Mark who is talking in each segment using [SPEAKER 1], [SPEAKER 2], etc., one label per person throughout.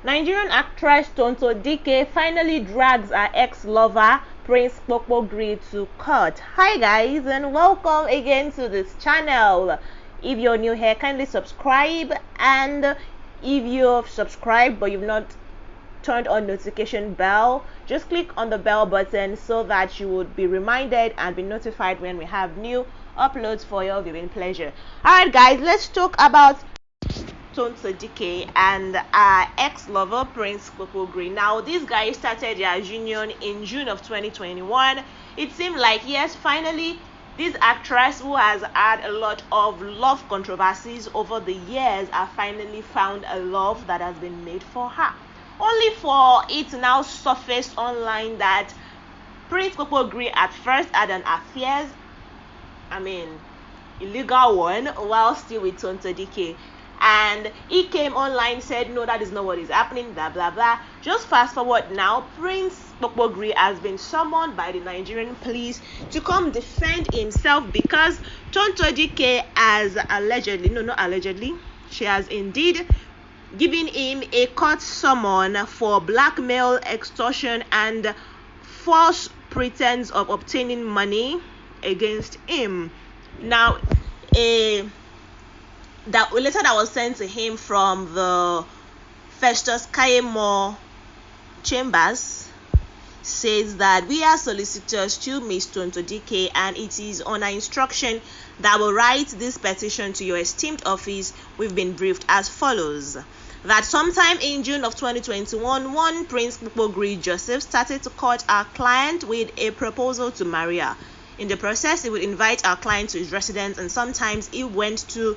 [SPEAKER 1] Nigerian actress Tonto Dike finally drags her ex-lover Prince Kpokpogri to court. Hi guys, and welcome again to this channel. If you're new here, kindly subscribe, and if you've subscribed but you've not turned on notification bell, just click on the bell button so that you would be reminded and be notified when we have new uploads for your viewing pleasure. Alright guys, let's talk about Tonto Dike and our ex-lover Prince Kpokpogri. Now, these guys started their union in June of 2021. It seemed like, yes, finally, this actress who has had a lot of love controversies over the years have finally found a love that has been made for her. Only for it to now surface online that Prince Kpokpogri at first had an affair, illegal one, while still with Tonto Dike. And he came online, said no, that is not what is happening, blah blah blah. Just fast forward now, Prince Kpokpogri has been summoned by the Nigerian police to come defend himself because Tonto Dike has she has indeed given him a court summon for blackmail, extortion, and false pretense of obtaining money against him. Now, that letter that was sent to him from the Festus Kayemo chambers says that we are solicitors to Miss Tonto Dike, and it is on our instruction that will write this petition to your esteemed office. We've been briefed as follows: that sometime in June of 2021, one Prince Kpokpogri Joseph started to court our client with a proposal to marry her. In the process, he would invite our client to his residence, and sometimes he went to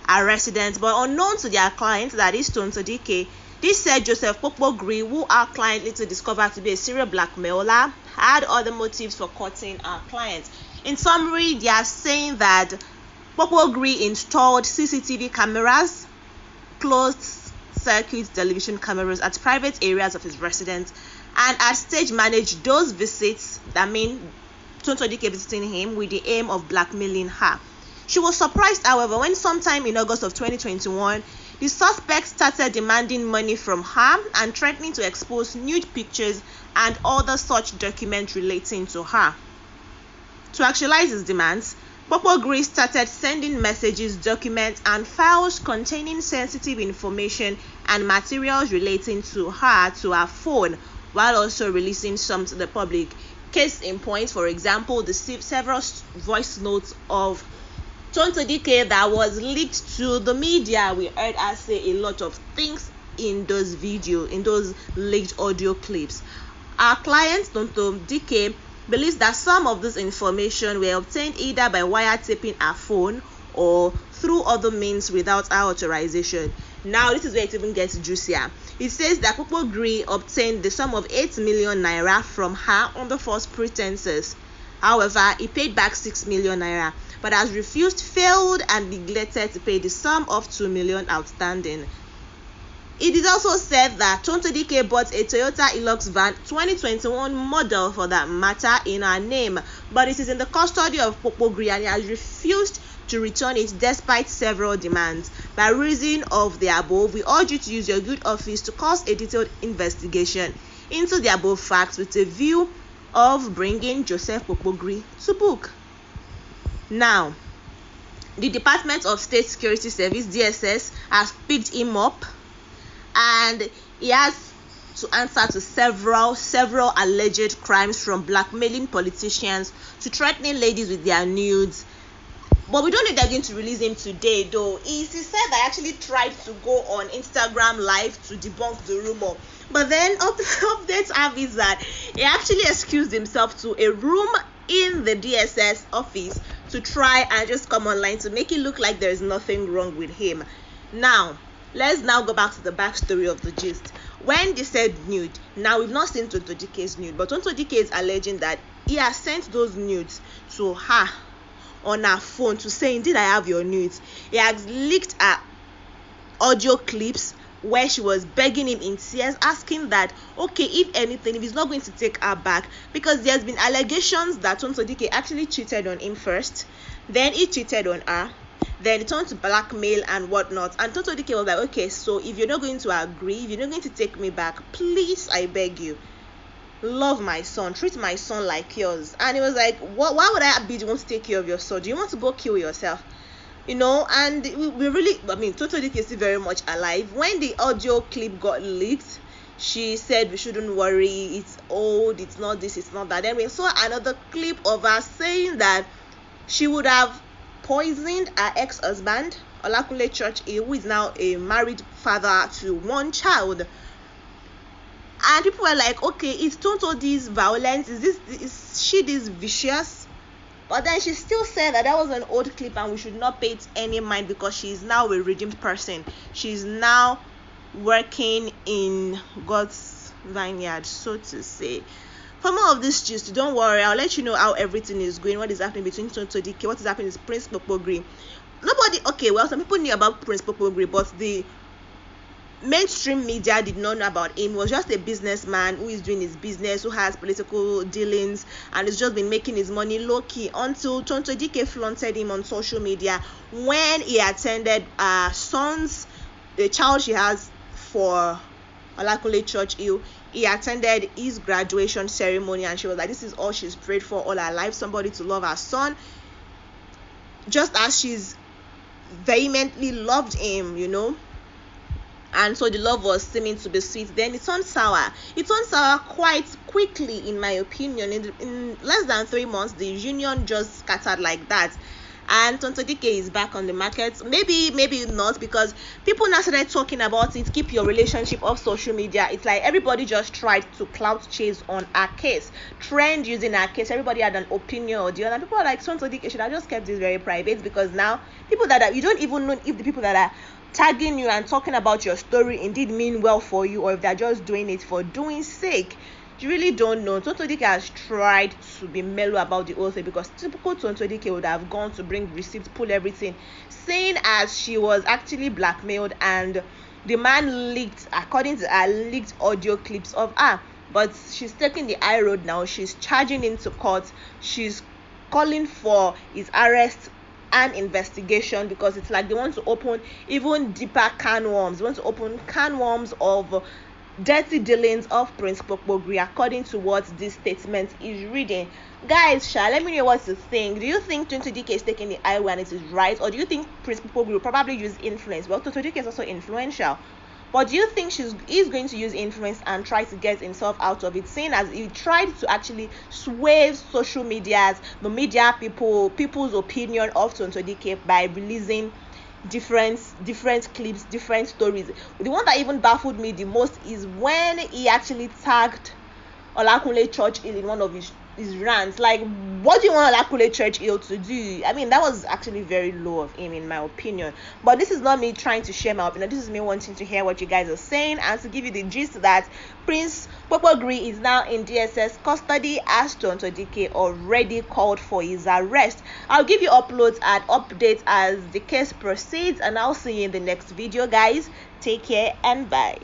[SPEAKER 1] our residence, but unknown to their client, that is Tonto Dike, this said Joseph Kpokpogri, who our client later discovered to be a serial blackmailer, had other motives for courting our client. In summary, they are saying that Kpokpogri installed CCTV cameras, closed circuit television cameras at private areas of his residence, and had stage managed those visits, that mean Tonto Dike visiting him, with the aim of blackmailing her. She was surprised, however, when sometime in August of 2021, the suspect started demanding money from her and threatening to expose nude pictures and other such documents relating to her. To actualize his demands, Kpokpogri started sending messages, documents, and files containing sensitive information and materials relating to her to her phone, while also releasing some to the public. Case in point, for example, the several voice notes of Tonto Dike that was leaked to the media. We heard her say a lot of things in those leaked audio clips. Our client Tonto Dike believes that some of this information were obtained either by wiretapping her phone or through other means without our authorization. Now, this is where it even gets juicier. It says that Kpokpogri obtained the sum of 8 million naira from her under false pretenses. However, he paid back 6 million naira, but has refused, failed, and neglected to pay the sum of 2 million outstanding. It is also said that Tonto Dike bought a Toyota Hilux van 2021 model for that matter in her name, but it is in the custody of Kpokpogri and he has refused to return it despite several demands. By reason of the above, we urge you to use your good office to cause a detailed investigation into the above facts with a view of bringing Joseph Kpokpogri to book. Now, the Department of State Security Service, DSS, has picked him up, and he has to answer to several alleged crimes, from blackmailing politicians to threatening ladies with their nudes. But we don't know they're going to release him today, though. He said that I actually tried to go on Instagram Live to debunk the rumor. But then updates have is that he actually excused himself to a room in the DSS office to try and just come online to make it look like there is nothing wrong with him. Now, let's now go back to the backstory of the gist. When they said nude, now we've not seen Tonto Dike's nude, but Tonto Dike is alleging that he has sent those nudes to her on her phone to say, indeed, I have your nudes. He has leaked her audio clips where she was begging him in tears, asking that, okay, if anything, if he's not going to take her back, because there's been allegations that Tonto Dike actually cheated on him first, then he cheated on her, Then it turned to blackmail and whatnot. And Tonto Dike was like, okay, so if you're not going to agree, if you're not going to take me back, please, I beg you, love my son, treat my son like yours. And he was like, why would I be the one to take care of your son? Do you want to go kill yourself? And we really, Tonto Dike is still very much alive. When the audio clip got leaked, she said we shouldn't worry, it's old, it's not this, it's not that. Then we saw another clip of her saying that she would have poisoned her ex-husband, Olakunle Church, who is now a married father to one child. And people were like, okay, is Tonto this violent? Is she this vicious? But then she still said that was an old clip and we should not pay it any mind because she is now a redeemed person. She's now working in God's vineyard, so to say. For more of this gist, don't worry, I'll let you know how everything is going, what is happening between Tonto Dike, what is happening with Prince Kpokpogri. Some people knew about Prince Kpokpogri, but the mainstream media did not know about him. He was just a businessman who is doing his business, who has political dealings, and has just been making his money low-key until Tonto Dike flaunted him on social media when he attended the child she has for Olakunle Church. He attended his graduation ceremony, and she was like, this is all she's prayed for all her life, somebody to love her son, just as she's vehemently loved him, and so the love was seeming to be sweet. Then it turned sour. It turned sour quite quickly, in my opinion. In less than 3 months, the union just scattered like that. And Tonto Dike is back on the market. Maybe not, because people now started talking about it. Keep your relationship off social media. It's like everybody just tried to clout chase on our case, trend using our case. Everybody had an opinion or the other. People are like, Tonto Dike should have just kept this very private, because now people that you don't even know if the people that are tagging you and talking about your story indeed mean well for you, or if they're just doing it for doing sake. You really don't know. Tonto Dike has tried to be mellow about the whole thing, because typical Tonto Dike would have gone to bring receipts, pull everything, saying as she was actually blackmailed, and the man leaked, according to her, leaked audio clips of her. But she's taking the high road now. She's charging into court. She's calling for his arrest and investigation, because it's like they want to open even deeper can worms. They want to open can worms of dirty dealings of Prince Kpokpogri, according to what this statement is reading. Guys, let me know what you think. Do you think Tonto Dike is taking the high when it is right, or do you think Prince Kpokpogri will probably use influence? Well, Tonto Dike is also influential, but do you think he's going to use influence and try to get himself out of it, seeing as he tried to actually sway social medias, the media people's opinion of Tonto Dike by releasing different clips, different stories? The one that even baffled me the most is when he actually tagged Olakunle Church in one of his rants. Like, what do you want Olakunle Church to do? That was actually very low of him, in my opinion. But this is not me trying to share my opinion. This is me wanting to hear what you guys are saying, and to give you the gist that Prince Kpokpogri is now in DSS custody, as Tonto Dike already called for his arrest. I'll give you uploads and updates as the case proceeds, and I'll see you in the next video, guys. Take care and bye.